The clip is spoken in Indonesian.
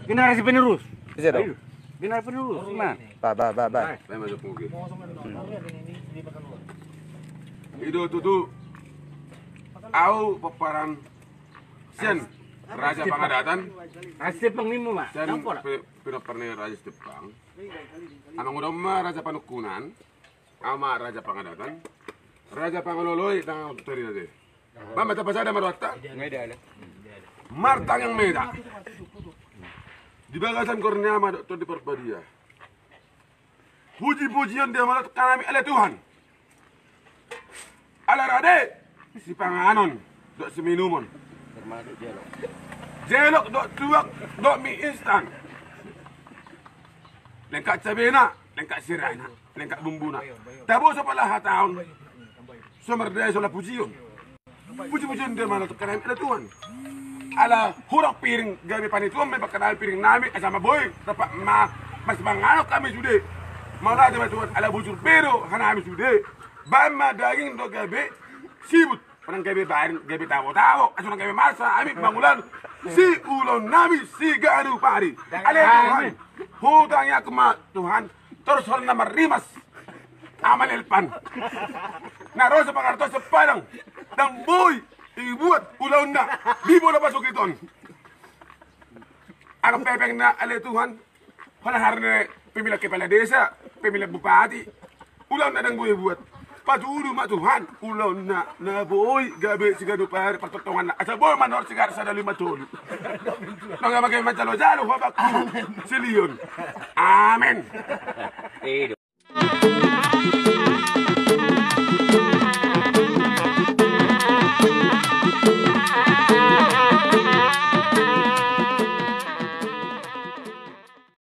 Generasi penerus. Bisa dong. Generasi penerus. Nah. Ba. Saya masuk mungkin. Itu tuh. Au peparan Sen Raja Pangadatan. Asli penglimu mak. Sen pernah Raja Jepang. Amang udah Raja Panukunan. Ama Raja Pangadatan. Raja Pangaloloy tang tadi nanti. Mama tak pasada marwata. Ngeda ada. Martang yang meda. Di bagasan Kurnia ma doktor di Perbadia. Puji-pujian dia malah kami oleh Tuhan. Ala rade si panganon dok seminumon. Termasuk jelok. Jelok dok tuak dok mie instan. Lengkap cabena, lengkap sirana, lengkap bumbuna. Tabo sepalah tahun. Sumber daya solah pujian. Puji-pujian dia malah kami oleh Tuhan. Ala hurok piring gabi panituan may pagkanal piring namin kasama boy dapat mas mangano kami sudah malah dia tuan ala bujur pero hanami sudah bama daging do gabi sibut parang gabi bayarin gabi tawo-tawo aso nang gabi masa ami bangulan si ulon nami si garu pari ale Tuhan hutangnya kema Tuhan terus hal nama rimas amal elpan narosa pangarto sa padang dang boy ibuat ulaw na, di mo na pasok iton. Ang pepeng na alay Tuhan, halahar na pimilag kepala desa, pimilag bupati, ulaw na nang buhay-buhat. Patulo ma Tuhan, ulaw na boy, gabi sigado pare, patutungan na. Asa boy manor sigar sa dali matulog. Mga magay matalo-jalo, habak si Leon. Amen.